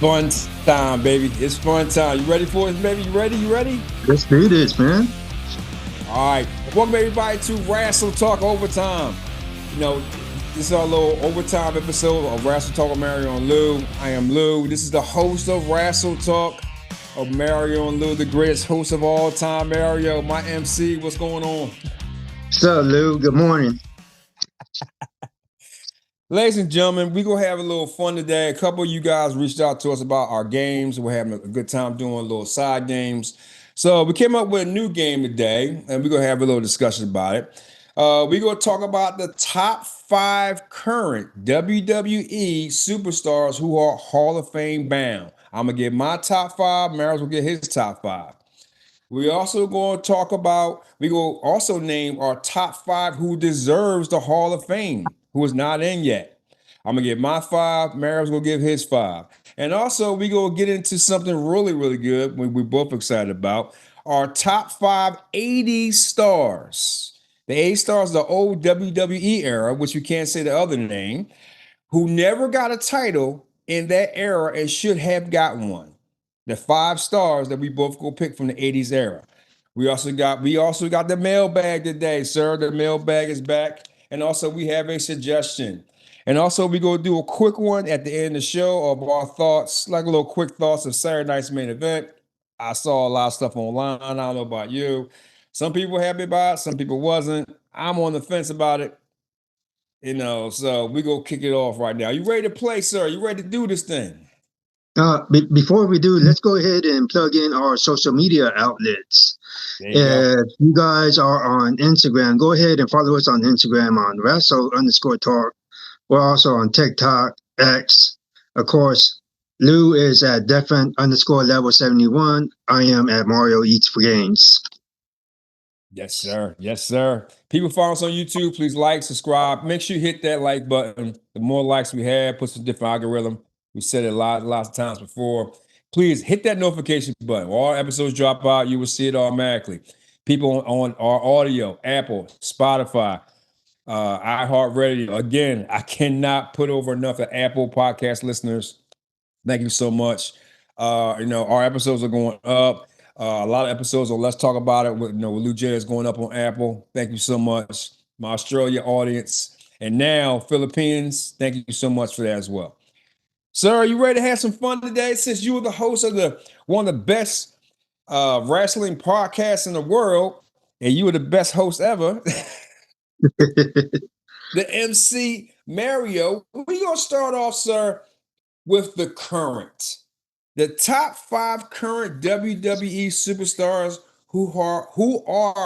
fun time, baby. It's fun time. You ready for it, baby? You ready? You ready? Let's do this, man. All right. Welcome, everybody, to Wrestle Talk Overtime. You know, this is our little overtime episode of Wrestle Talk with Mario and Lou. I am Lou. This is the host of Wrestle Talk of Mario and Lou, the greatest host of all time. Mario, my MC. What's going on? What's up, Lou? Good morning. Ladies and gentlemen, we're going to have a little fun today. A couple of you guys reached out to us about our games. We're having a good time doing little side games. So we came up with a new game today, and we're going to have a little discussion about it. We're going to talk about the top 5 current WWE superstars who are Hall of Fame bound. I'm going to give my top 5. Mario's will get his top 5. We also going to talk about, we will also name our top 5 who deserves the Hall of Fame, who is not in yet. I'm going to give my 5. Mario's going to give his 5. And also, we going to get into something really, really good we're both excited about. Our top 5 80s stars. The 80s stars of the old WWE era, which we can't say the other name, who never got a title in that era and should have gotten one. The 5 stars that we both go pick from the 80s era. We also got the mailbag today, sir. The mailbag is back. And also we have a suggestion. And also we're going to do a quick one at the end of the show of our thoughts, like a little quick thoughts of Saturday night's main event. I saw a lot of stuff online. I don't know about you. Some people were happy about it. Some people wasn't. I'm on the fence about it. You know, so we're going to kick it off right now. You ready to play, sir? You ready to do this thing? Before we do, let's go ahead and plug in our social media outlets. If you guys are on Instagram, go ahead and follow us on Instagram on wrestle_talk. We're also on TikTok, X. Of course, Lou is at Defin_level71. I am at Mario Eats for Games. Yes, sir. Yes, sir. People follow us on YouTube. Please like, subscribe. Make sure you hit that like button. The more likes we have, puts a different algorithm. We said it lots of times before. Please hit that notification button. When all episodes drop out, you will see it automatically. People on our audio, Apple, Spotify, iHeartRadio. Again, I cannot put over enough of Apple podcast listeners. Thank you so much. Our episodes are going up. A lot of episodes on Let's Talk About It with Lou J is going up on Apple. Thank you so much. My Australia audience. And now Philippines, thank you so much for that as well. Sir, are you ready to have some fun today? Since you were the host of one of the best wrestling podcasts in the world, and you were the best host ever, the MC Mario, we're going to start off, sir, with the top 5 current WWE superstars who are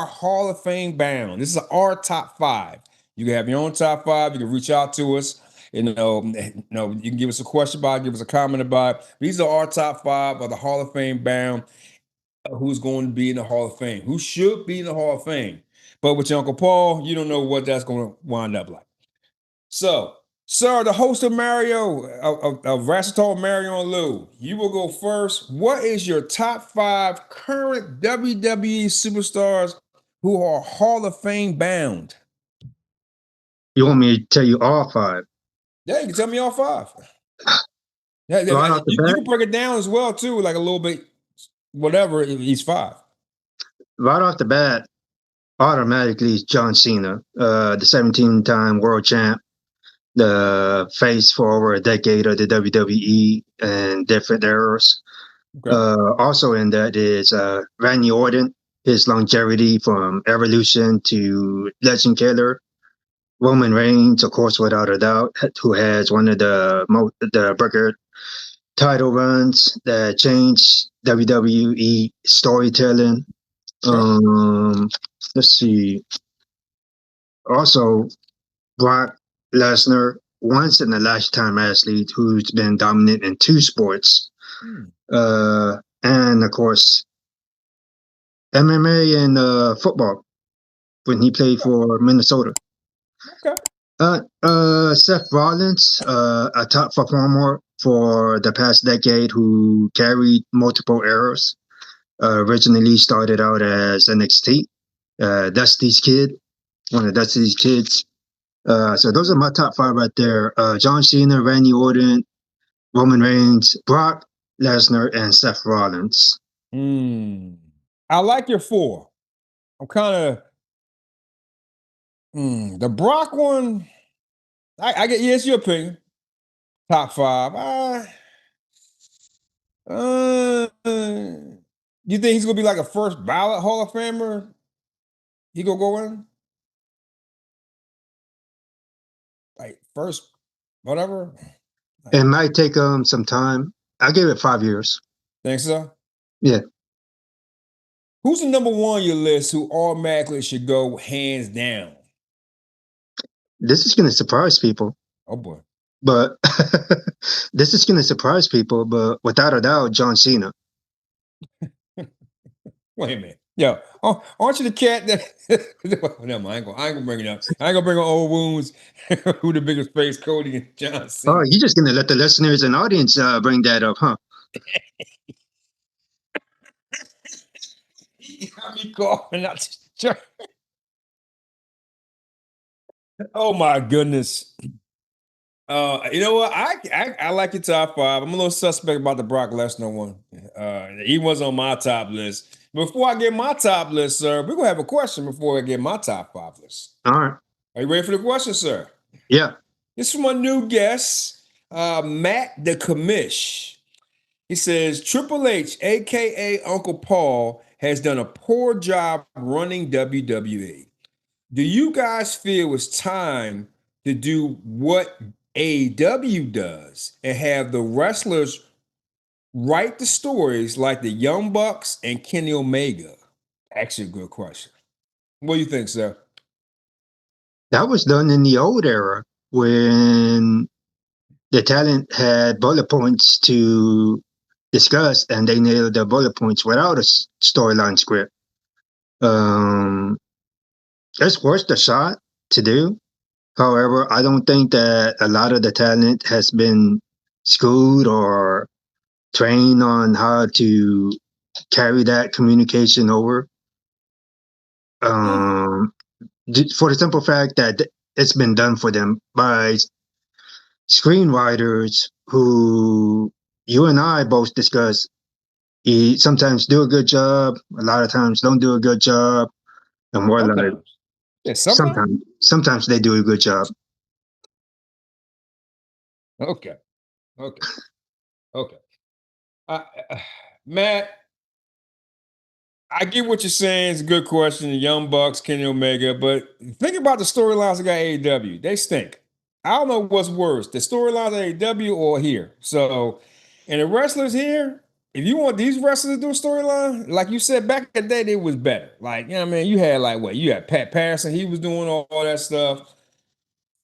Hall of Fame bound. This is our top 5. You can have your own top 5. You can reach out to us. You can give us a question about it, give us a comment about it. These are our top 5 of the Hall of Fame bound. Who's going to be in the Hall of Fame? Who should be in the Hall of Fame? But with your Uncle Paul, you don't know what that's going to wind up like. So, sir, the host of Mario, of Wrestle Talk Mario and Lou, you will go first. What is your top 5 current WWE superstars who are Hall of Fame bound? You want me to tell you all 5? Yeah, you can tell me all 5. Yeah, you can break it down as well, too, like a little bit, whatever, he's 5. Right off the bat, automatically John Cena, the 17-time world champ, the face for over a decade of the WWE and different eras. Okay. Also in that is Randy Orton, his longevity from Evolution to Legend Killer. Roman Reigns, of course, without a doubt, who has one of the record title runs that changed WWE storytelling. Sure. Let's see. Also, Brock Lesnar, once in a lifetime athlete who's been dominant in 2 sports. And of course, MMA and football when he played for Minnesota. Okay. Seth Rollins, a top performer for the past decade who carried multiple eras. Originally started out as NXT, Dusty's kid, one of Dusty's kids. So those are my top 5 right there. John Cena, Randy Orton, Roman Reigns, Brock Lesnar, and Seth Rollins. I like your 4. I'm kind of the Brock one. I get, yeah, it's your opinion. Top 5. You think he's gonna be like a first ballot Hall of Famer? He gonna go in like first, whatever. It might take some time. I give it 5 years. Think so? Yeah. Who's the number 1 on your list who automatically should go hands down? This is going to surprise people. Oh boy. But this is going to surprise people, but without a doubt, John Cena. Wait a minute. Yo, aren't you the cat that never mind, I ain't gonna bring it up. I ain't gonna bring up old wounds. Who the biggest face, Cody and John Cena? Oh, you're just going to let the listeners and audience bring that up, huh? You got me coughing out. Oh my goodness. You know what? I like your top 5. I'm a little suspect about the Brock Lesnar one. He was on my top list. Before I get my top list, sir, we're gonna have a question before I get my top 5 list. All right. Are you ready for the question, sir? Yeah. This is from a new guest, Matt the Commish. He says Triple H, aka Uncle Paul, has done a poor job running WWE. Do you guys feel it's time to do what AEW does and have the wrestlers write the stories like the Young Bucks and Kenny Omega? Actually, a good question. What do you think, sir? That was done in the old era when the talent had bullet points to discuss and they nailed the bullet points without a storyline script. It's worth the shot to do. However, I don't think that a lot of the talent has been schooled or trained on how to carry that communication over. For the simple fact that it's been done for them by screenwriters who you and I both discuss. Sometimes do a good job, a lot of times don't do a good job, and more like Sometimes. Yeah, sometimes. sometimes they do a good job. Okay. Matt, I get what you're saying. It's a good question. The Young Bucks, Kenny Omega, but think about the storylines that got AEW. They stink. I don't know what's worse, the storylines at AEW or here. So, and the wrestlers here, if you want these wrestlers to do a storyline, like you said back in the day, it was better. Like, you know what I mean? You had like what? You had Pat Patterson, he was doing all that stuff.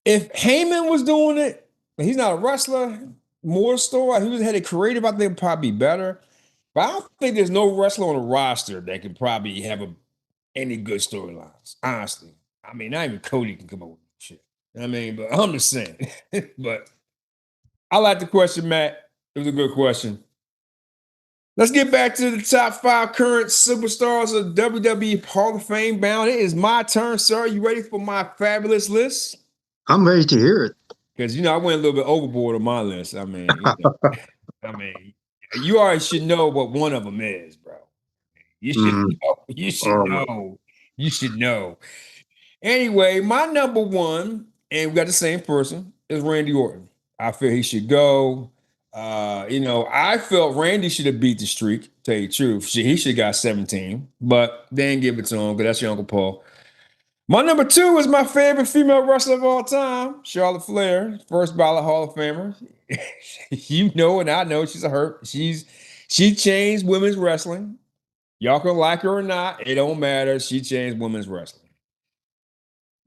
If Heyman was doing it, he's not a wrestler, more story, he was had it creative, I think it'd probably be better. But I don't think there's no wrestler on the roster that can probably have any good storylines, honestly. I mean, not even Cody can come up with shit. I mean, but I'm just saying. But I like the question, Matt. It was a good question. Let's get back to the top 5 current superstars of WWE Hall of Fame bound. It is my turn, sir. You ready for my fabulous list? I'm ready to hear it. Because I went a little bit overboard on my list. I mean, you already should know what one of them is, bro. You should know. You should know. You should know. Anyway, my number 1, and we got the same person, is Randy Orton. I feel he should go. I felt Randy should have beat the streak, tell you the truth. He should have got 17, but they didn't give it to him because that's your Uncle Paul. My number 2 is my favorite female wrestler of all time, Charlotte Flair, first ballot Hall of Famer. You know and I know she's a hurt. She changed women's wrestling. Y'all can like her or not, it don't matter. She changed women's wrestling.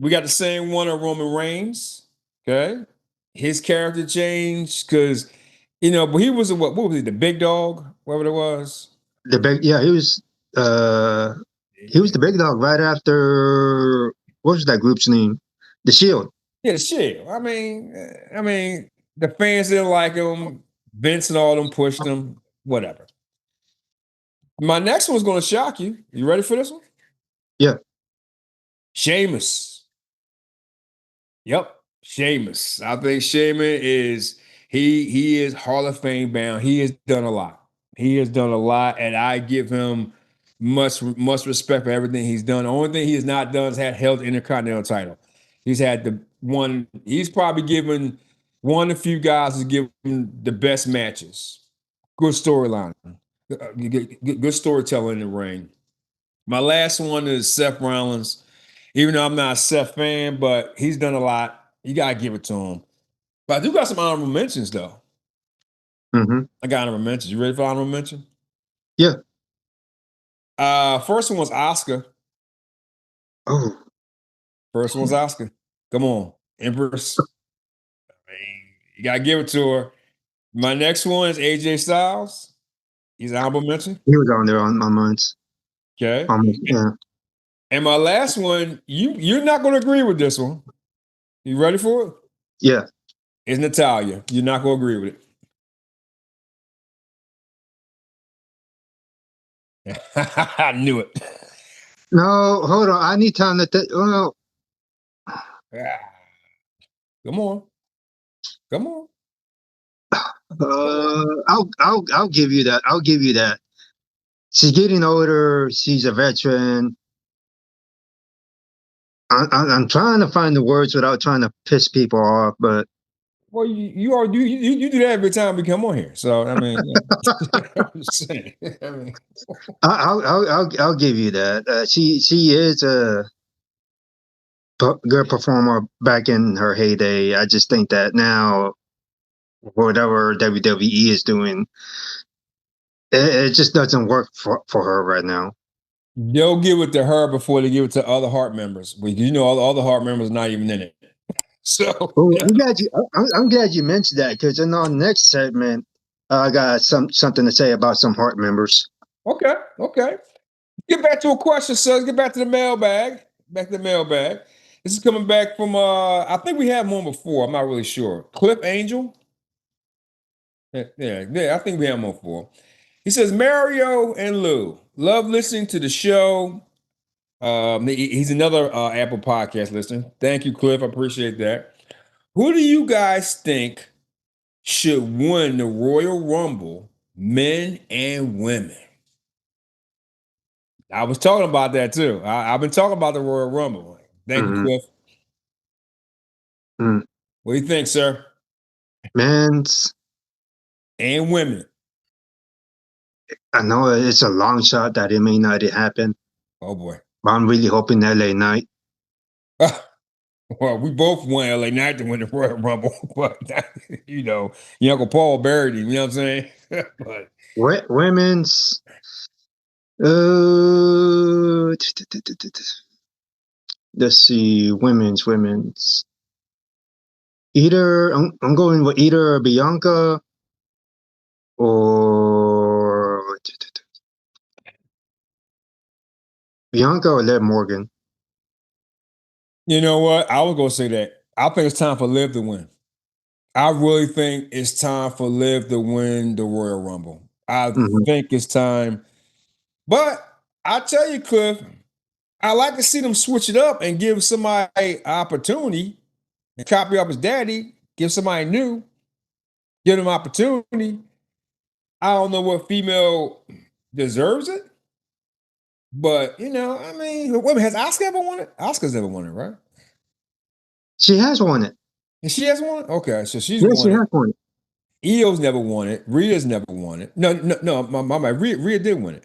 We got the same one of Roman Reigns. Okay. His character changed because, but he was what was he, the big dog, whatever it was? The big, yeah, he was the big dog right after, what was that group's name? The Shield. Yeah, the Shield. I mean, the fans didn't like him. Vince and all them pushed him, whatever. My next one's going to shock you. You ready for this one? Yeah. Sheamus. Yep, Sheamus. I think Sheamus is He is Hall of Fame bound. He has done a lot. He has done a lot, and I give him much respect for everything he's done. The only thing he has not done is held the Intercontinental title. He's had the one. He's probably given one of the few guys who's given the best matches. Good storyline. Good storytelling in the ring. My last one is Seth Rollins. Even though I'm not a Seth fan, but he's done a lot. You gotta give it to him. But I do got some honorable mentions though. Mm-hmm. I got honorable mentions. You ready for honorable mention? Yeah. First one was Oscar. Oh, First one's Oscar. Come on, Empress. I mean, you gotta give it to her. My next one is AJ Styles. He's an honorable mention. he was on there on my minds. Okay. Yeah. And my last one, you're not gonna agree with this one. You ready for it? Yeah. It's Natalia. You're not gonna agree with it. I knew it. No, hold on. I need time to think. Well, Come on. Come on. I'll give you that. I'll give you that. She's getting older. She's a veteran. I'm trying to find the words without trying to piss people off, but Well, you do that every time we come on here. So I mean, I'm just saying. I mean, I'll give you that. She is a good performer back in her heyday. I just think that now, whatever WWE is doing, it just doesn't work for her right now. they'll give it to her before they give it to other Heart members. But you know, all the other Heart members are not even in it. So Well, I'm glad you mentioned that because in our next segment, I got something to say about some Heart members. okay. Get back to a question, sir. Get back to the mailbag. Back to the mailbag. This is coming back from I think we had one before. I'm not really sure. Cliff Angel. Yeah, I think we had one before. He says, Mario and Lou, love listening to the show. He's another Apple Podcast listener. Thank you, Cliff. I appreciate that. Who do you guys think should win the Royal Rumble, men and women? I was talking about that too. I've been talking about the Royal Rumble. Thank you, Mm-hmm. Cliff. Mm. What do you think, sir? Men's, And women. I know it's a long shot that it may not happen, Oh boy. but I'm really hoping LA Knight. Well, we both want LA Knight to win the Royal Rumble, but your Uncle Paul buried him. You know what I'm saying? But Women's, uh, let's see, women's. Either I'm going with either Bianca or Liv Morgan. you know what? I was gonna say that. I think it's time for Liv to win. I really think it's time for Liv to win the Royal Rumble. I Mm-hmm. think it's time. But I tell you, Cliff, I like to see them switch it up and give somebody an opportunity and copy off his daddy, give somebody new, give them opportunity. I don't know what female deserves it, but I mean, wait, has Oscar ever won it? Oscar's never won it, right? She has won it. And she has won it? Okay, so she's Yes, she won it. has won it. Io's never won it. Rhea's never won it. No, my Rhea did win it.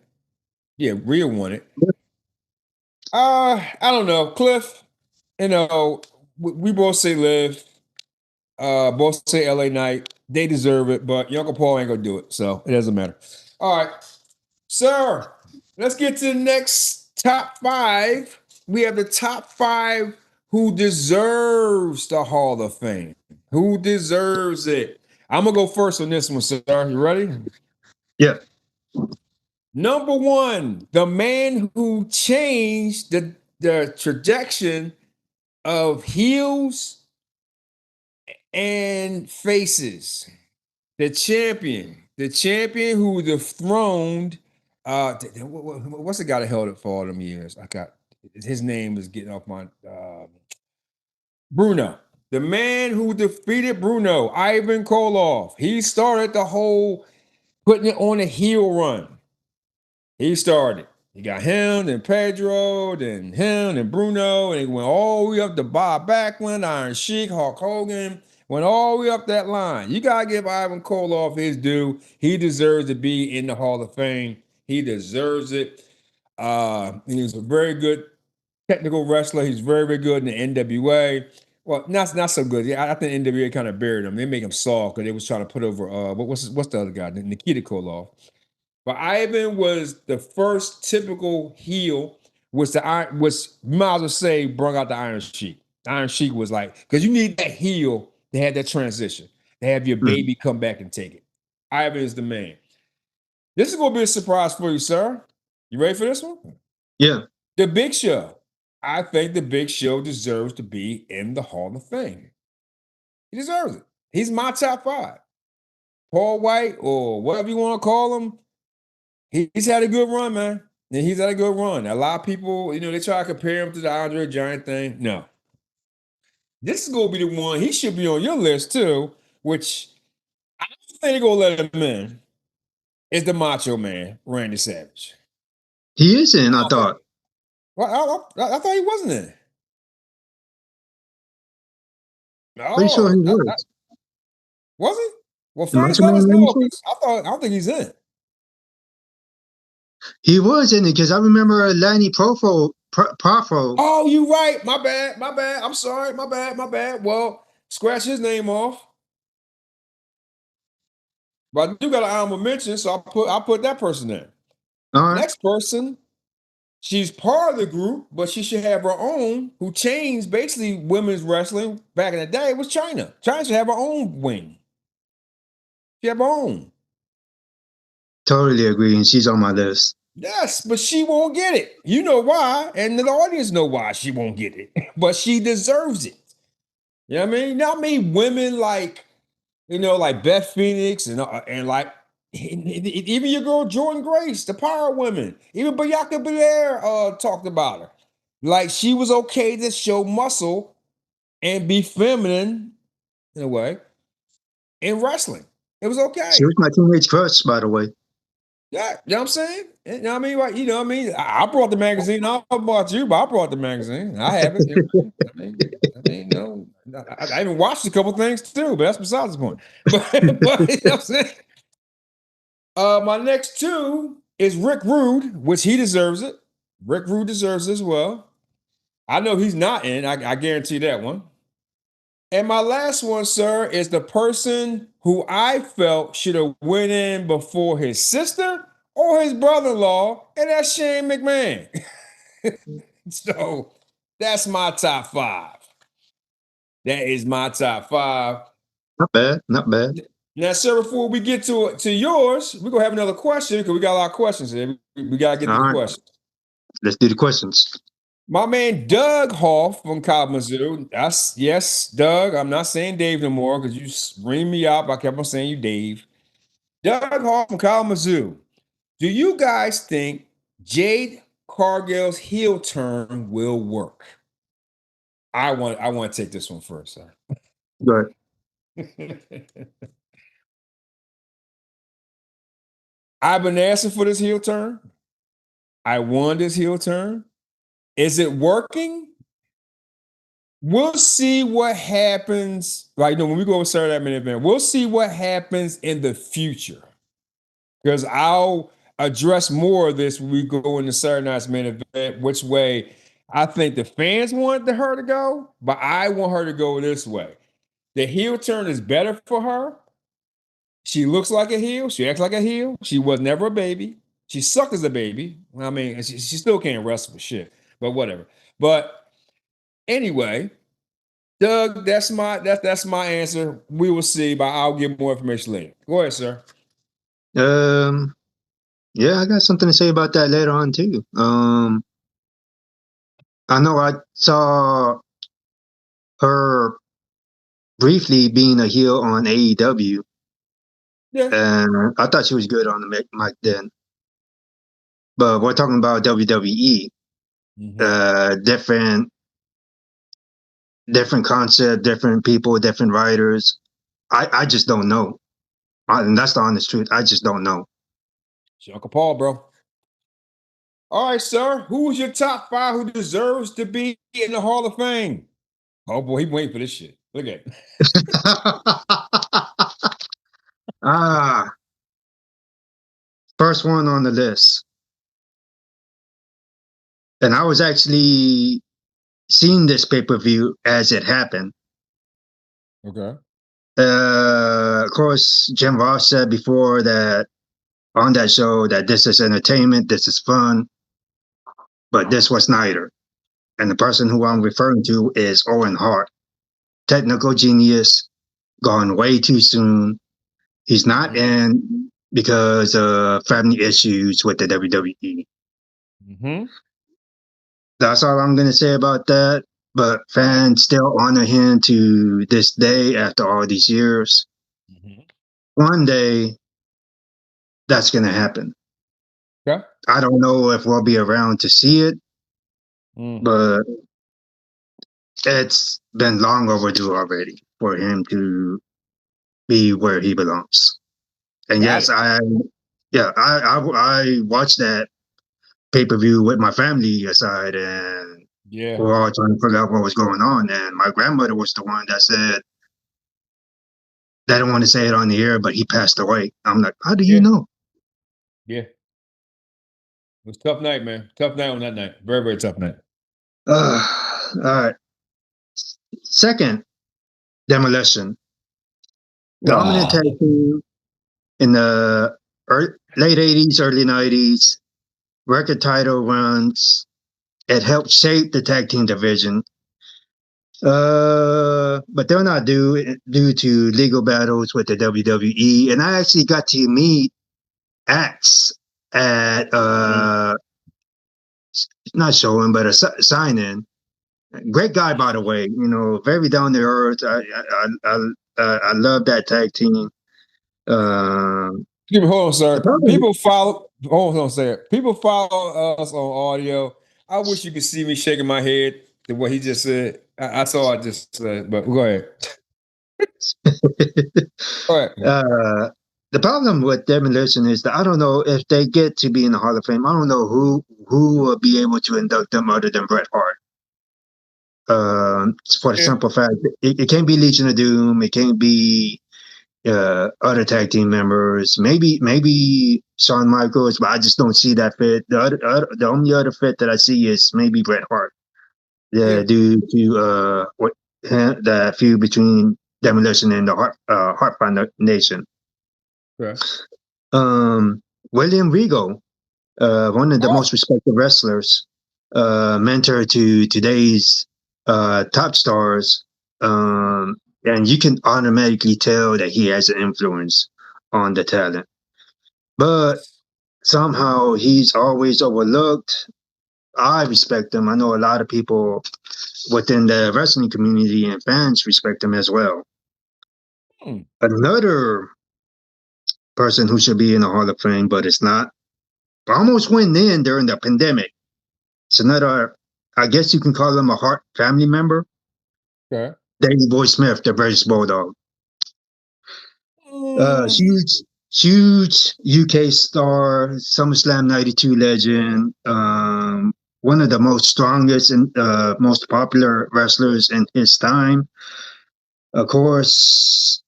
Yeah, Rhea won it. I don't know. Cliff, we both say Liv. Both say LA Knight. They deserve it, but your Uncle Paul ain't gonna do it, so it doesn't matter. All right, sir. Let's get to the next top five. We have the top five who deserves the Hall of Fame. Who deserves it? I'm gonna go first on this one, sir. You ready? Yeah. Number one, the man who changed the trajectory of heels and faces. The champion who dethroned. What's the guy that held it for all them years? I got his name is getting off my Bruno. The man who defeated Bruno, Ivan Koloff. He started the whole putting it on a heel run. He started. He got him, then Pedro, then him, then Bruno, and he went all the way up to Bob Backlund, Iron Sheik, Hulk Hogan, went all the way up that line. You gotta give Ivan Koloff his due. He deserves to be in the Hall of Fame. He deserves it. He was a very good technical wrestler. He's very, very good in the NWA. Well, not so good. Yeah, I think NWA kind of buried him. They make him soft because they was trying to put over what's the other guy? Nikita Koloff. But Ivan was the first typical heel, was you might as well say brought out the Iron Sheik. The Iron Sheik was like, because you need that heel to have that transition, to have your baby come back and take it. Ivan is the man. This is gonna be a surprise for you, sir. You ready for this one? Yeah. The Big Show. I think the Big Show deserves to be in the Hall of Fame. He deserves it. He's my top 5. Paul White, or whatever you want to call him, he's had a good run, man. And he's had a good run. A lot of people, they try to compare him to the Andre Giant thing. No. This is going to be the one. He should be on your list, too, which I don't think they're going to let him in, is the Macho Man, Randy Savage. He is in, I thought. Well, I thought he wasn't in. Pretty sure he was. Was he? Well, The first, Macho let us Man know. Randy? I don't think he's in. He was in it because I remember Lanny Profo. Oh, you right. My bad. I'm sorry. My bad. Well, scratch his name off. But I do got an honorable mention, so I'll put that person in. All right. Next person, she's part of the group, but she should have her own, who changed basically women's wrestling back in the day, was China. China should have her own wing. She have her own. Totally agree, and she's on my list. Yes, but she won't get it. You know why, and the audience know why she won't get it. But she deserves it. You know what I mean? Not me women like, like Beth Phoenix and like even your girl Jordan Grace, the Power Women. Even Bianca Belair talked about her. Like she was okay to show muscle and be feminine in a way in wrestling. It was okay. She was my teenage crush, by the way. Yeah, you know what I'm saying? You know what I mean? Right, you know what I mean? I brought the magazine. I don't know about you, but I brought the magazine. I have it. I even watched a couple things too, but that's besides the point. But you know what I'm saying? My next 2 is Rick Rude, which he deserves it. Rick Rude deserves it as well. I know he's not in. I guarantee that one. And my last one, sir, is the person who I felt should have went in before his sister or his brother-in-law, and that's Shane McMahon. So that's my top 5. That is my top 5. Not bad. Now, sir, before we get to yours, we're gonna have another question because we got a lot of questions here. We gotta get to the questions. Let's do the questions. My man Doug Hoff from Kalamazoo. Yes, Doug. I'm not saying Dave no more because you ring me up. I kept on saying you Dave. Doug Hoff from Kalamazoo. Do you guys think Jade Cargill's heel turn will work? I want to take this one first, sir. Go ahead. I've been asking for this heel turn. I want this heel turn. Is it working? We'll see what happens. Like, when we go over Saturday Night Main Event, we'll see what happens in the future. Because I'll address more of this when we go into Saturday Night's Main Event, which way I think the fans want her to go, but I want her to go this way. The heel turn is better for her. She looks like a heel. She acts like a heel. She was never a baby. She sucked as a baby. I mean, she still can't wrestle for shit, but whatever. But anyway, Doug, that's my answer. We will see, but I'll give more information later. Go ahead, sir. Yeah, I got something to say about that later on too. I know I saw her briefly being a heel on AEW. Yeah. And I thought she was good on the mic then. But we're talking about WWE. Different different concept, different people, different writers. I just don't know. And that's the honest truth. I just don't know. It's your Uncle Paul, bro. All right, sir. Who's your top 5 who deserves to be in the Hall of Fame? Oh boy, he waiting for this shit. Look at it. Ah, first one on the list. And I was actually seeing this pay-per-view as it happened. Okay. Of course, Jim Ross said before that on that show that this is entertainment, this is fun, but this was neither. And the person who I'm referring to is Owen Hart, technical genius, gone way too soon. He's not in because of family issues with the WWE. Mm-hmm. That's all I'm going to say about that. But fans still honor him to this day after all these years. Mm-hmm. One day, that's going to happen. Okay. I don't know if we'll be around to see it, but it's been long overdue already for him to be where he belongs. And Got yes, it. I watched that pay-per-view with my family aside, and Yeah. we're all trying to figure out what was going on. And my grandmother was the one that said they don't want to say it on the air, but he passed away. I'm like, how do you Yeah. know? Yeah. It was a tough night, man. Tough night on that night. Very, very tough night. All right. Second, Demolition. Dominant tag team in the late 80s, early 90s, record title runs. It helped shape the tag team division. But they're not due to legal battles with the WWE. And I actually got to meet Axe at not showing, but a sign in. Great guy, by the way. You know, very down to earth. I love that tag team. Hold on, sir. People follow. Hold on, sir. People follow us on audio. I wish you could see me shaking my head to what he just said. I saw I just said, but go ahead. Go ahead. The problem with Demolition is that I don't know if they get to be in the Hall of Fame. I don't know who will be able to induct them other than Bret Hart. For the simple fact, it can't be Legion of Doom. It can't be other tag team members. Maybe Shawn Michaels, but I just don't see that fit. The only other fit that I see is maybe Bret Hart. Due to the feud between Demolition and the Hart Foundation. Okay. William Regal, one of the most respected wrestlers, mentor to today's top stars, and you can automatically tell that he has an influence on the talent. But somehow he's always overlooked. I respect him. I know a lot of people within the wrestling community and fans respect him as well. Another person who should be in the Hall of Fame, but it's not, almost went in during the pandemic. It's another, I guess you can call him a Hart family member. Okay. Davey Boy Smith, the British Bulldog. Huge UK star, SummerSlam 92 legend, one of the most strongest and most popular wrestlers in his time. Of course,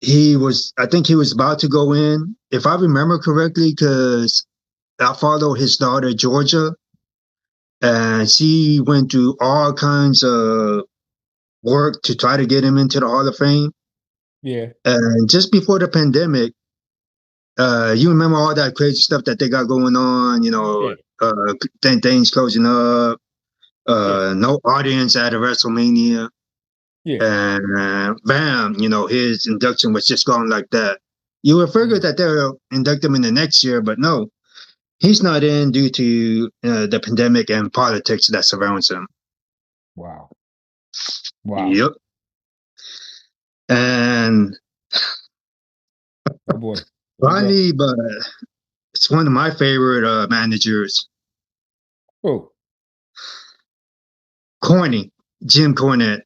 I think he was about to go in, if I remember correctly, because I follow his daughter, Georgia, and she went through all kinds of work to try to get him into the Hall of Fame. Yeah. And just before the pandemic, you remember all that crazy stuff that they got going on, you know, things closing up, no audience at a WrestleMania. Yeah. And bam, you know, his induction was just going like that. You would figure that they'll induct him in the next year, but no, he's not in due to the pandemic and politics that surrounds him. Wow. Yep. And oh boy. finally, but it's one of my favorite managers. Oh. Corny. Jim Cornette,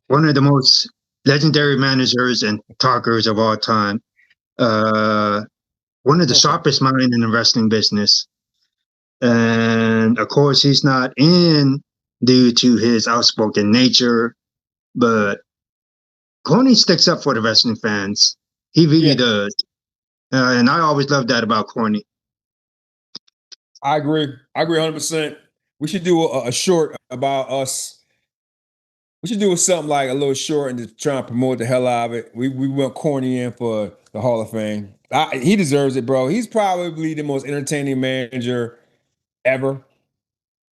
one of the most legendary managers and talkers of all time. One of the sharpest minds in the wrestling business. And of course, he's not in due to his outspoken nature, but Corny sticks up for the wrestling fans. He really does. And I always loved that about Corny. I agree. I agree 100%. We should do a short about us. We should do something like a little short and just try and promote the hell out of it. We went Corny in for the Hall of Fame. He deserves it, bro. He's probably the most entertaining manager ever.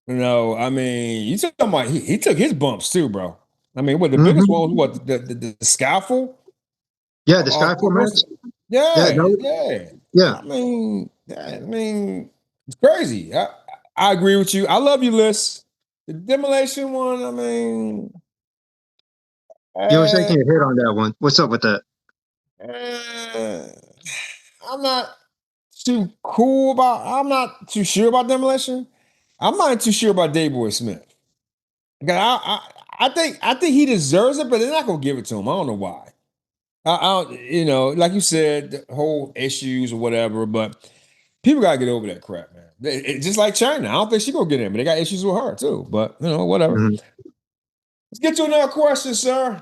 You know, I mean, you talking about he took his bumps too, bro. I mean, what the biggest one was what the scaffold? Yeah, the Skyfall match. Yeah. I mean, it's crazy. I agree with you. I love you, Liz. The demolition one, I mean, You were shaking your head on that one. What's up with that? I'm not too cool about. I'm not too sure about demolition. I'm not too sure about Dave Boy Smith. I think he deserves it, but they're not gonna give it to him. I don't know why. I don't, you know, like you said, the whole issues or whatever, but people gotta get over that crap, man. Just like China, I don't think she gonna get in, but they got issues with her too. But you know, whatever. Mm-hmm. Let's get to another question, sir.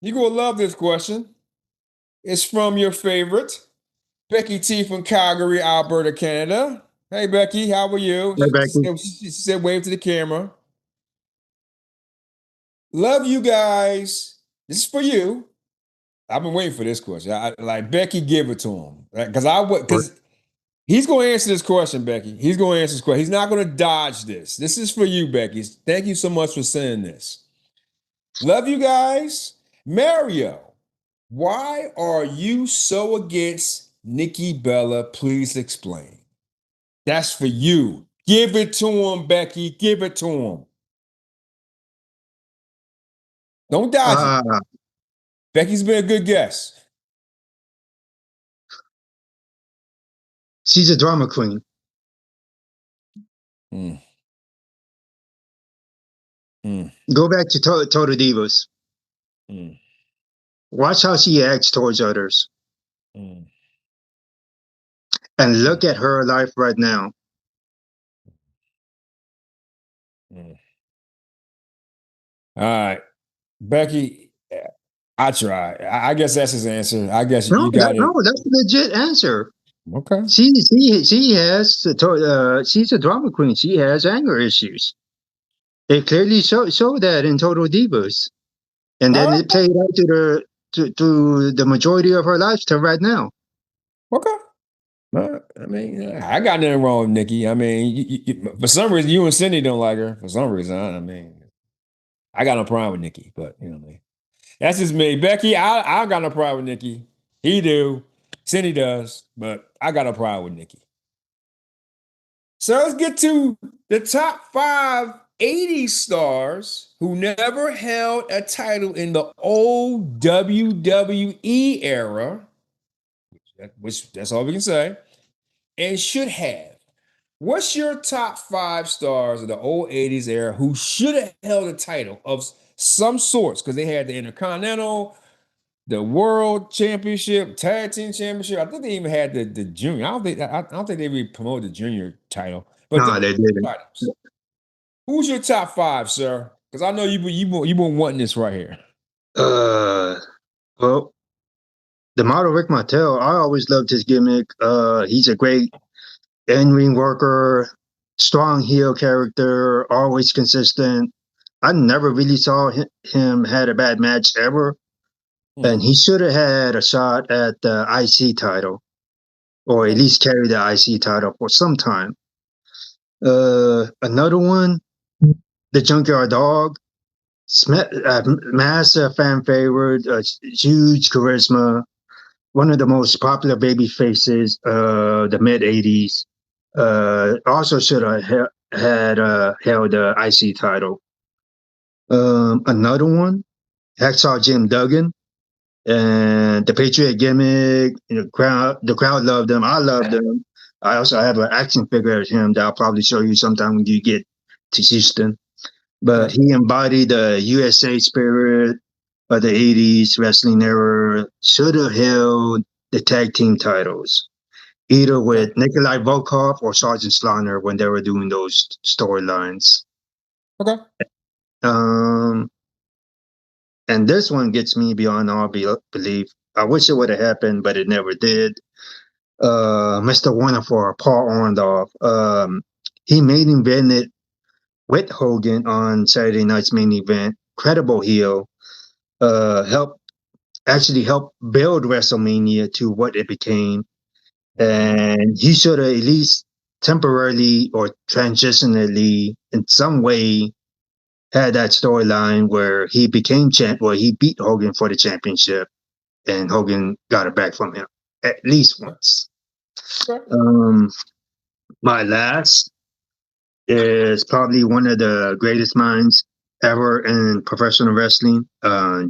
You gonna love this question. It's from your favorite, Becky T from Calgary, Alberta, Canada. Hey Becky, how are you? Hey, Becky. She said wave to the camera. Love you guys. This is for you. I've been waiting for this question. Like Becky, give it to him. Because he's going to answer this question, Becky. He's going to answer this question. He's not going to dodge this. This is for you, Becky. Thank you so much for saying this. Love you guys. Mario, why are you so against Nikki Bella? Please explain. That's for you. Give it to him, Becky. Give it to him. Don't dodge it. Becky's been a good guest. She's a drama queen. Go back to Total Divas. Watch how she acts towards others. And look at her life right now. All right. Becky, I try. I guess that's his answer. I guess you got it. No, that's a legit answer. Okay. She has she's a drama queen. She has anger issues. It clearly show that in Total Divas, and then it played out to the majority of her life to right now. Okay. I mean, I got nothing wrong with Nikki. I mean, for some reason, you and Cindy don't like her. For some reason, I mean, I got no problem with Nikki, but you know what I mean. That's just me. Becky, I got no problem with Nikki. He do. Cindy does, but I got no problem with Nikki. So let's get to the top 5 80 stars who never held a title in the old WWE era, which that's all we can say, and should have. What's your top 5 stars of the old 80s era who should have held a title of some sorts? Because they had the Intercontinental, the World Championship, Tag Team Championship. I think they even had the Junior. I don't think they really promoted the Junior title. But no, they didn't. Titles. Who's your top 5, sir? Because I know you've been wanting this right here. Well, the model Rick Martel, I always loved his gimmick. He's a great in-ring worker, strong heel character, always consistent. I never really saw him had a bad match ever. And he should have had a shot at the IC title, or at least carry the IC title for some time. Another one, the Junkyard Dog, massive fan favorite, huge charisma, one of the most popular baby faces, the mid 80s. Also should have had held the IC title. Another one, Hacksaw Jim Duggan. And the Patriot gimmick, the crowd loved him. I loved him. I also have an action figure of him that I'll probably show you sometime when you get to Houston. but he embodied the USA spirit of the 80s wrestling era. Should have held the tag team titles, either with Nikolai Volkov or Sergeant Slaughter when they were doing those storylines. Okay. And this one gets me beyond all belief. I wish it would have happened, but it never did. Mr. Wonderful, Paul Orndorff. He main evented with Hogan on Saturday night's main event. Credible heel. Helped build WrestleMania to what it became. And he should have at least temporarily or transitionally in some way had that storyline where he became where he beat Hogan for the championship and Hogan got it back from him at least once. My last is probably one of the greatest minds ever in professional wrestling,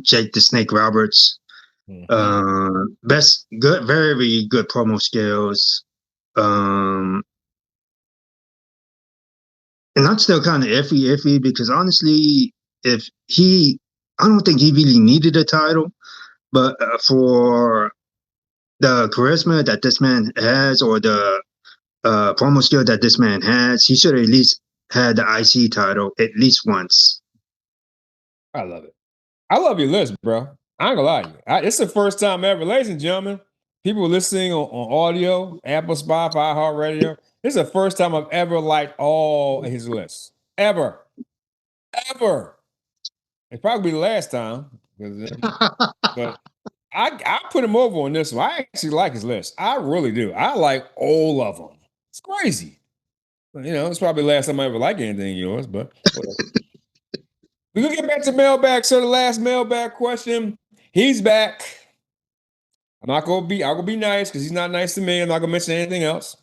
Jake the Snake Roberts. Very good promo skills. And I'm still kind of iffy because honestly, I don't think he really needed a title, but for the charisma that this man has or the promo skill that this man has, he should have at least had the IC title at least once. I love it. I love your list, bro. I ain't gonna lie to you. It's the first time ever, ladies and gentlemen. People listening on audio, Apple, Spotify, iHeartRadio. This is the first time I've ever liked all his lists. Ever. It's probably the last time. But I put him over on this one. I actually like his list. I really do. I like all of them. It's crazy. It's probably the last time I ever like anything of yours, but whatever. We're gonna get back to mailbag. So the last mailbag question. He's back. I'm gonna be nice because he's not nice to me. I'm not gonna mention anything else.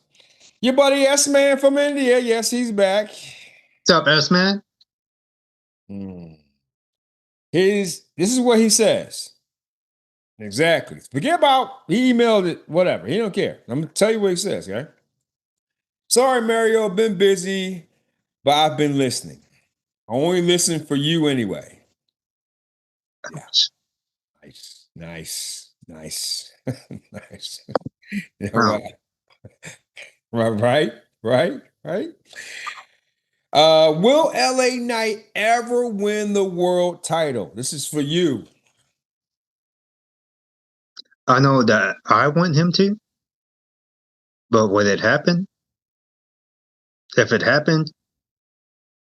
Your buddy S-Man from India. Yes, he's back. What's up, S-Man? This is what he says. Exactly. Forget about he emailed it, whatever. He don't care. I'm gonna tell you what he says, okay? Sorry, Mario, been busy, but I've been listening. I only listen for you anyway. Yeah. Nice. Nice. Yeah, wow. Right. Will LA Knight ever win the world title? This is for you. I know that I want him to, but will it happen? If it happened,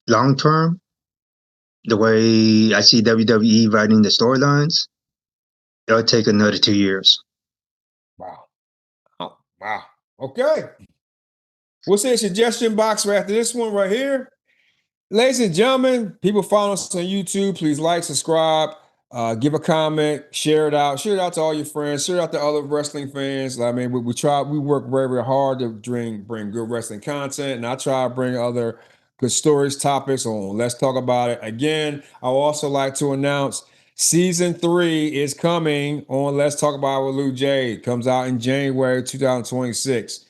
long term, the way I see WWE writing the storylines, it'll take another 2 years. Wow. Oh, wow. Okay. We'll say a suggestion box right after this one right here. Ladies and gentlemen, people following us on YouTube, please like, subscribe, give a comment, share it out to all your friends, share it out to other wrestling fans. I mean, we work very, very hard to bring good wrestling content, and I try to bring other good stories, topics on Let's Talk About It. Again, I would also like to announce season 3 is coming on Let's Talk About It with Lou J. It comes out in January 2026.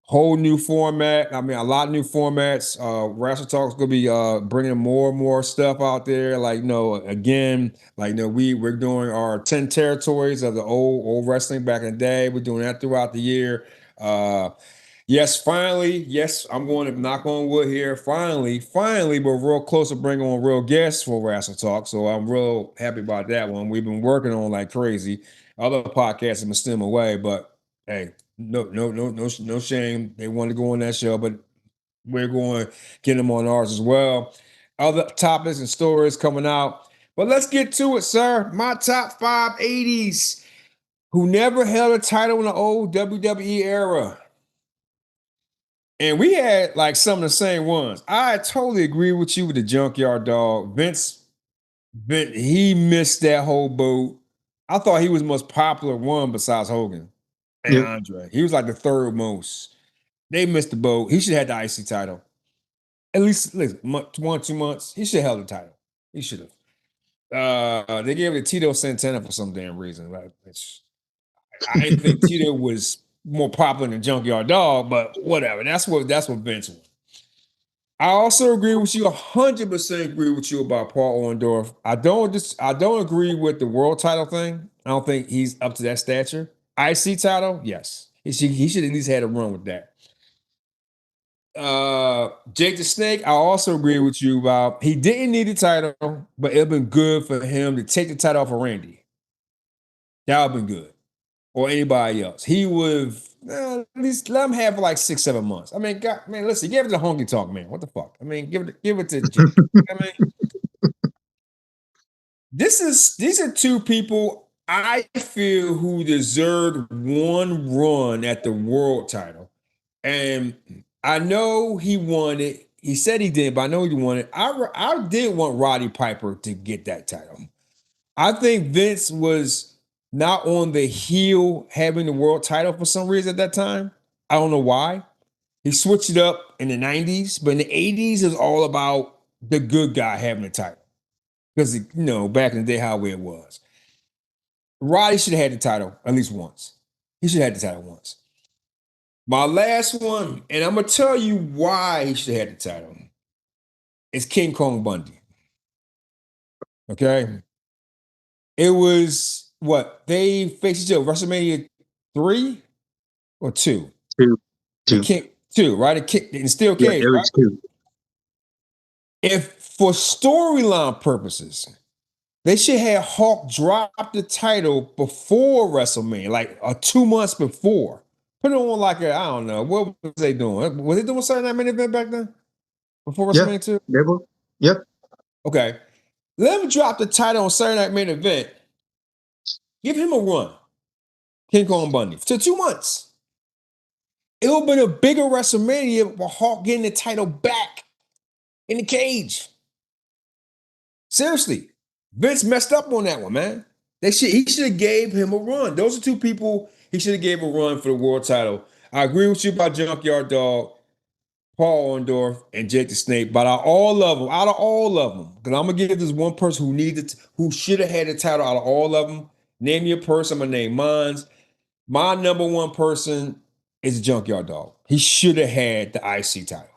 Whole new format. I mean, a lot of new formats. Wrestle Talk's gonna be bringing more and more stuff out there. Like, we're doing our 10 territories of the old wrestling back in the day. We're doing that throughout the year. Yes, finally. Yes, I'm going to knock on wood here. Finally, we're real close to bringing on real guests for Wrestle Talk. So I'm real happy about that one. We've been working on like crazy. Other podcasts have been still away, but hey, no shame. They wanted to go on that show, but we're going to get them on ours as well. Other topics and stories coming out. But let's get to it, sir. My top 5 80s who never held a title in the old WWE era. And we had like some of the same ones. I totally agree with you with the Junkyard Dog. Vince, he missed that whole boat. I thought he was the most popular one besides Hogan and Andre. He was like the third most. They missed the boat. He should have had the IC title. At least 1-2 months. He should have held the title. He should have. They gave it to Tito Santana for some damn reason. Like, I didn't think Tito was more popular than Junkyard Dog, but whatever. That's what Vince was. I also agree with you, 100% agree with you about Paul Orndorff. I don't agree with the world title thing. I don't think he's up to that stature. IC title, yes. He should at least had a run with that. Jake the Snake, I also agree with you about he didn't need the title, but it'd been good for him to take the title off of Randy. That would have been good. Or anybody else. He would at least let him have like 6, 7 months. I mean, God, man, listen, give it to Honky Tonk Man. What the fuck? I mean, give it to Jake. I mean, these are two people I feel who deserved one run at the world title. And I know he won it. He said he did, but I know he won it. I did want Roddy Piper to get that title. I think Vince was not on the heel having the world title for some reason at that time. I don't know why. He switched it up in the 90s, but in the 80s, it was all about the good guy having the title. Because, back in the day, how it was. Roddy should have had the title at least once. He should have had the title once. My last one, and I'm going to tell you why he should have had the title, is King Kong Bundy. Okay? It was what? They faced each other WrestleMania 3 or 2? Two. And King, 2, right? And Steel Yeah, Cage, it right? was two. If for storyline purposes, they should have Hawk drop the title before WrestleMania, like 2 months before. Put it on like I don't know. What was they doing? Was they doing a Saturday Night Main Event back then? Before Yeah, WrestleMania 2? they were. Yep. Okay. Let him drop the title on Saturday Night Main Event. Give him a run. King Kong Bundy. For 2 months. It would have been a bigger WrestleMania with Hawk getting the title back in the cage. Seriously. Vince messed up on that one, man. He should have gave him a run. Those are two people he should have gave a run for the world title. I agree with you about Junkyard Dog, Paul Orndorff, and Jake the Snake. But out of all of them, because I'm gonna give this one person who should have had the title out of all of them. Name your person. I'm gonna name mine. My number one person is Junkyard Dog. He should have had the IC title.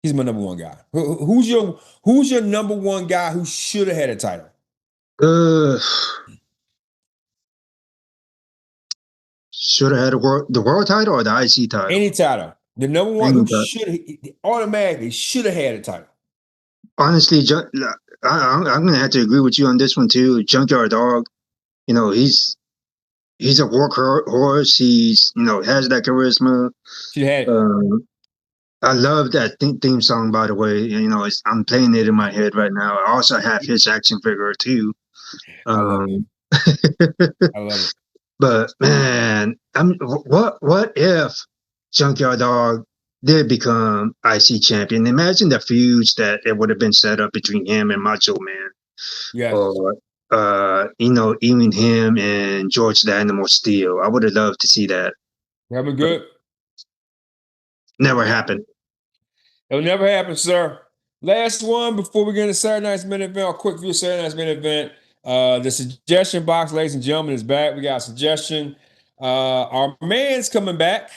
He's my number one guy. Who's your number one guy who should have had a title? Uh, should have had the world title or the IC title. Any title. The number one Any who title. automatically should have had a title. Honestly, I'm gonna have to agree with you on this one too. Junkyard Dog, he's a workhorse. He's has that charisma. Should have had it. I love that theme song, by the way. I'm playing it in my head right now. I also have his action figure too. I love it. I love it. But man, what if Junkyard Dog did become IC champion? Imagine the feuds that it would have been set up between him and Macho Man. Yes. Or even him and George the Animal Steel. I would have loved to see that. That'd be good. Never happened. It'll never happen, sir. Last one before we get into Saturday night's main event, a quick view of Saturday night's main event. The suggestion box, ladies and gentlemen, is back. We got a suggestion. Our man's coming back.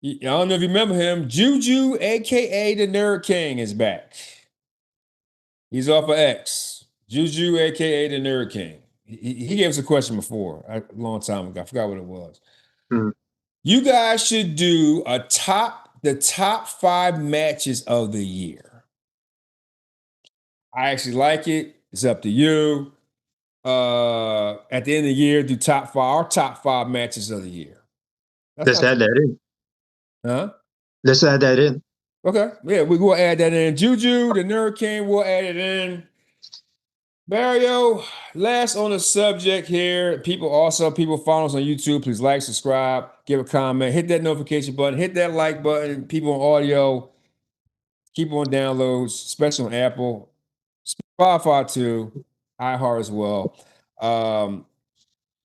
I don't know if you remember him. Juju, aka the Nerd King, is back. He's off of X. Juju, aka the Nerd King. He gave us a question before, a long time ago. I forgot what it was. Mm. You guys should do the top 5 matches of the year. I actually like it. It's up to you. At the end of the year, do our top 5 matches of the year. Let's add that in. Huh? Let's add that in. Okay. Yeah, we will add that in. Juju, the Nerd King, we'll add it in. Barrio, last on the subject here. People follow us on YouTube. Please like, subscribe, give a comment, hit that notification button, hit that like button. People on audio, keep on downloads, especially on Apple, Spotify too, iHeart as well.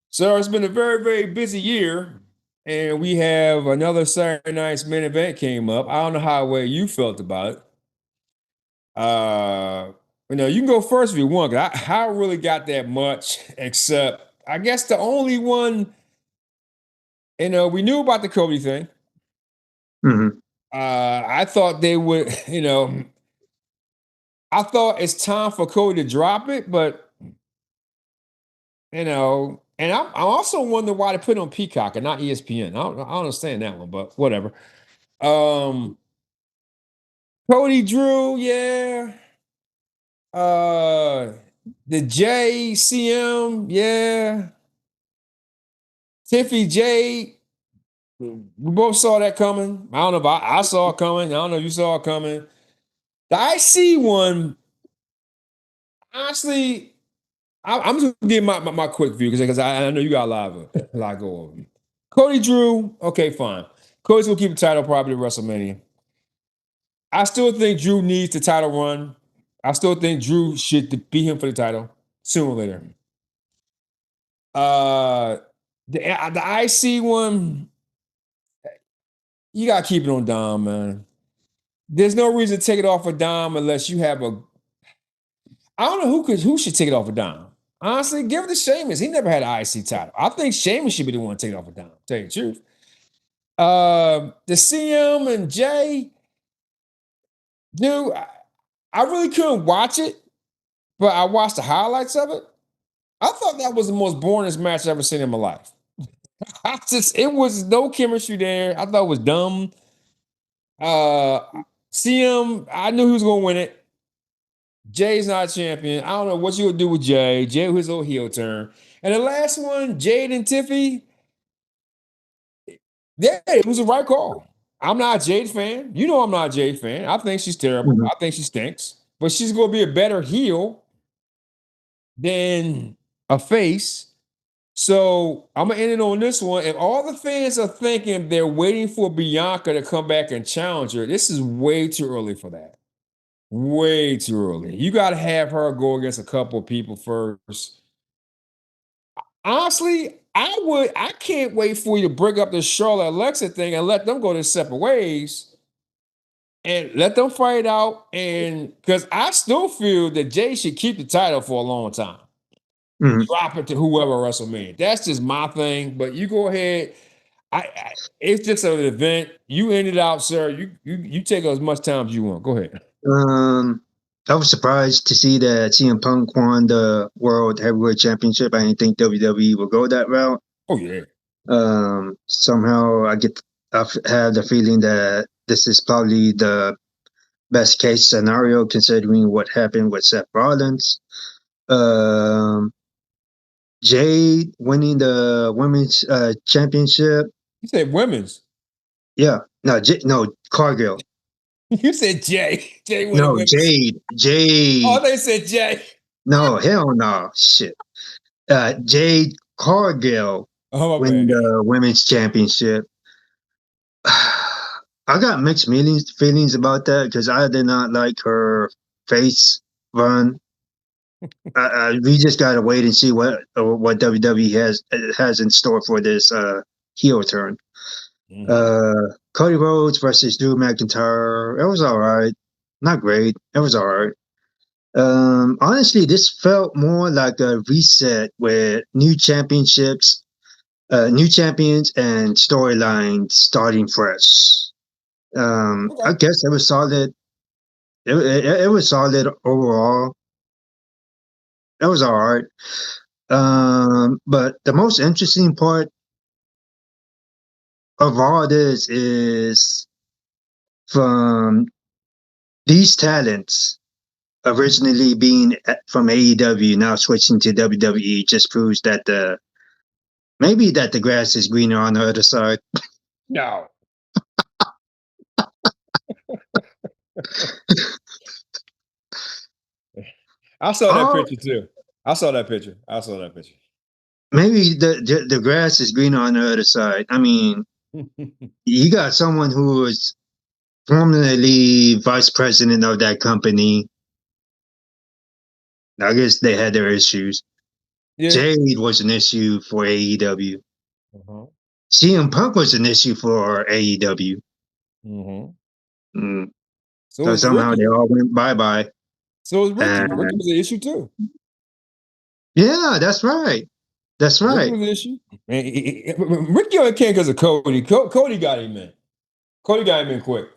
So it's been a very, very busy year, and we have another Saturday night's main event came up. I don't know how well you felt about it. You can go first if you want. I haven't really got that much, except I guess the only one, we knew about the Cody thing. Mm-hmm. I thought they would, I thought it's time for Cody to drop it, but and I also wonder why they put it on Peacock and not ESPN. I don't understand that one, but whatever. Um, Cody Drew, yeah. Uh, the JCM, yeah. Tiffy J, we both saw that coming. I don't know if I saw it coming. I don't know if you saw it coming. The IC one, honestly, I'm just gonna give my quick view because I know you got a lot go over. Cody Drew, okay, fine. Cody's gonna keep the title probably at WrestleMania. I still think Drew needs the title run. I still think Drew should beat him for the title sooner or later. Uh, the IC one, you gotta keep it on Dom, man. There's no reason to take it off of Dom unless you have a. I don't know who should take it off of Dom. Honestly, give it to Sheamus. He never had an IC title. I think Sheamus should be the one to take it off of Dom. Tell you the truth. The CM and Jay, dude, I really couldn't watch it, but I watched the highlights of it. I thought that was the most boringest match I've ever seen in my life. It was no chemistry there. I thought it was dumb. Uh, CM, I knew he was gonna win it. Jay's not a champion. I don't know what you would do with Jay. Jay with his old heel turn. And the last one, Jade and Tiffy, yeah, it was the right call. I'm not a Jade fan. You know I'm not a Jade fan. I think she's terrible. Mhm. I think she stinks. But she's gonna be a better heel than a face. So I'm gonna end it on this one. If all the fans are thinking they're waiting for Bianca to come back and challenge her, this is way too early for that. Way too early. You got to have her go against a couple of people first. Honestly, I can't wait for you to bring up the Charlotte Alexa thing and let them go their separate ways and let them fight out. And because I still feel that Jay should keep the title for a long time. Mhm. Drop it to whoever WrestleMania. That's just my thing. But you go ahead. It's just an event. You end it out, sir. You take as much time as you want. Go ahead. Um, I was surprised to see that CM Punk won the World Heavyweight Championship. I didn't think WWE would go that route. Oh yeah. Somehow I have the feeling that this is probably the best case scenario considering what happened with Seth Rollins. Um, Jade winning the women's championship. You said women's. Yeah, no, Cargill. You said Jay. Jay with the No, women's. Jade. Oh, Jade. they said Jay. No, hell no. Shit. Jade Cargill Oh, my win bad. the women's championship. I got mixed feelings about that because I did not like her face run. We just gotta wait and see what WWE has in store for this heel turn. Cody Rhodes versus Drew McIntyre. It was all right, not great. It was all right. Honestly, this felt more like a reset with new championships, new champions, and storylines starting fresh. I Okay. guess it was solid. It was solid overall. It was all right. But the most interesting part of all this is from these talents originally being from AEW, now switching to WWE, just proves that maybe that the grass is greener on the other side. No. I saw that Oh, picture too. I saw that picture. I saw that picture. maybe the grass is greener on the other side. I mean, you got someone who was formerly vice president of that company. I guess they had their issues. Yeah. Jade was an issue for AEW. Uh-huh. CM Punk was an issue for AEW. Mm-hmm. Mm. So So is somehow they Ricky. all went bye bye. So is Ricky. Ricky And was an issue too. yeah, that's right. That's Ricky right. was an issue. Man, Ricky only came because of Cody. Cody got him in. Cody got him in quick.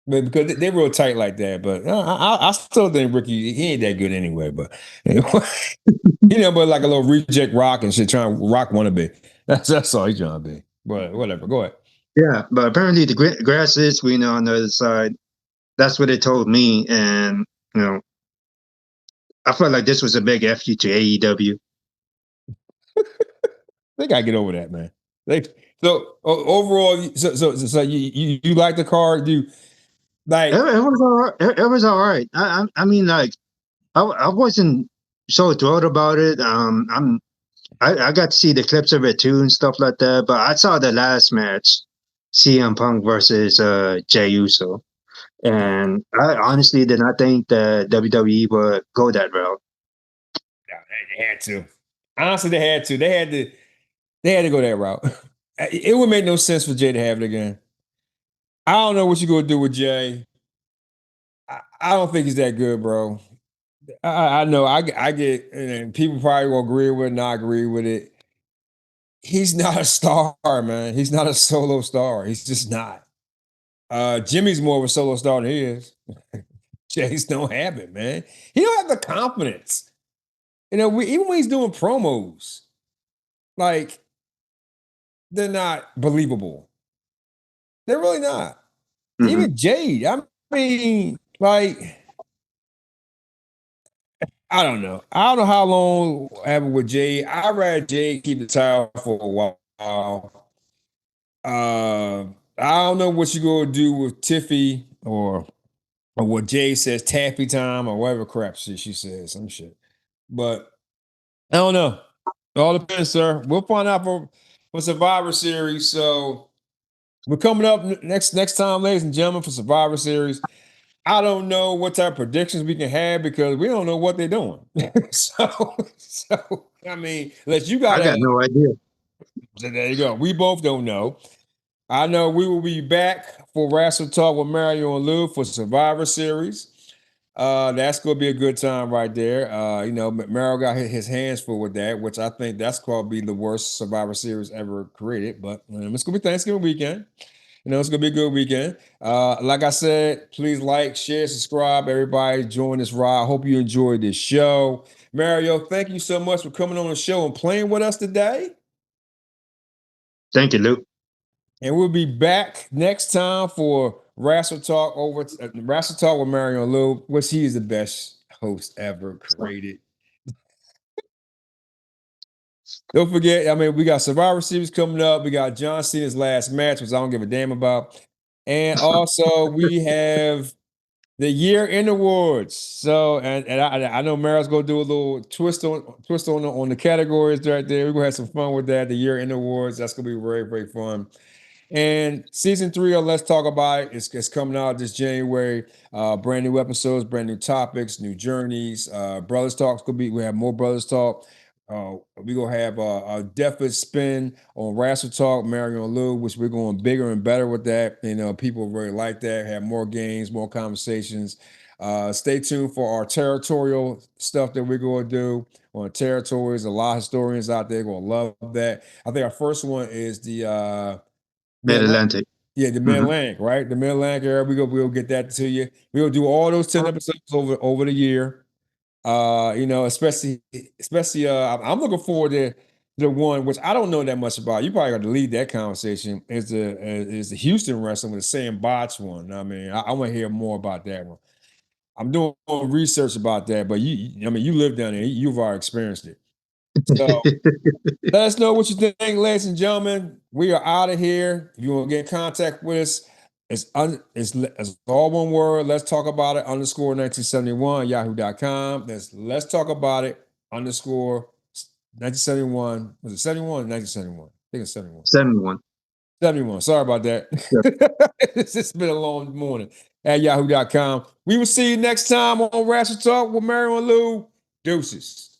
But because they real tight like that. But I still think Ricky, he ain't that good anyway. But anyway, but like a little reject rock and shit, trying to rock wannabe. That's all he's trying to be. But whatever, go ahead. Yeah, but apparently the grass is greener on the other side. That's what they told me, and you know, I felt like this was a big F you to AEW. They gotta get over that, man. Overall, so you like the card? You like? It was all right. It was all right. I mean, like, I wasn't so thrilled about it. I got to see the clips of it too and stuff like that. But I saw the last match, CM Punk versus Jey Uso, and I honestly did not think that WWE would go that route. Yeah, they had to. Honestly, they had to. They had to go that route. It would make no sense for Jay to have it again. I don't know what you're gonna do with Jay. I don't think he's that good, bro. I know. I get, and people probably will agree with it, not agree with it. He's not a star, man. He's not a solo star. He's just not. Jimmy's more of a solo star than he is. Jay's don't have it, man. He don't have the confidence. Even when he's doing promos, like they're not believable. They're really not. Mm-hmm. Even Jade, I mean, like, I don't know. I don't know how long happened with Jade. I'd rather Jade keep the title for a while. I don't know what you're gonna do with Tiffy or what Jay says, taffy time or whatever crap she says, some shit. But I don't know. All depends, sir. We'll find out for Survivor Series. So we're coming up next time, ladies and gentlemen, for Survivor Series. I don't know what type of predictions we can have because we don't know what they're doing. so I mean, unless you got, I got no idea. There you go. We both don't know. I know we will be back for Wrestle Talk with Mario and Lou for Survivor Series. That's going to be a good time right there. Mario got his hands full with that, which I think that's going to be the worst Survivor Series ever created. But it's going to be Thanksgiving weekend. It's going to be a good weekend. Like I said, please like, share, subscribe. Everybody join this ride. I hope you enjoyed this show. Mario, thank you so much for coming on the show and playing with us today. Thank you, Luke. And we'll be back next time for Wrestle Talk Wrestle Talk with Mario and Lou, which he is the best host ever created. Don't forget, we got Survivor Series coming up. We got John Cena's last match, which I don't give a damn about. And also we have the year-end awards. So, and I know Mario's gonna do a little twist on the categories right there. We're gonna have some fun with that. The year-end awards. That's gonna be very, very fun. And season 3 of Let's Talk About It is coming out this January. Brand new episodes, brand new topics, new journeys. Brothers Talk's gonna be. We have more Brothers Talk. We're gonna have a definite spin on Wrestle Talk, Mario and Lou, which we're going bigger and better with that. People really like that. Have more games, more conversations. Stay tuned for our territorial stuff that we're going to do on territories. A lot of historians out there going to love that. I think our first one is the Mid-Atlantic. Yeah, the Mid-Atlantic, right? The Mid-Atlantic area. We'll get that to you. We'll do all those 10 episodes over the year. Especially I'm looking forward to the one which I don't know that much about. You probably got to lead that conversation. Is the Houston wrestling with the Sam Botch one. I want to hear more about that one. I'm doing research about that, but you live down there. You've already experienced it. So let us know what you think, ladies and gentlemen. We are out of here. If you want to get in contact with us, it's all one word. Let's talk about it _1971 yahoo.com. Let's talk about it _1971. Was it 71 or 1971? I think it's 71. 71. 71. Sorry about that. Yep. It's just been a long morning at yahoo.com. We will see you next time on Wrestle Talk with Mario and Lou. Deuces.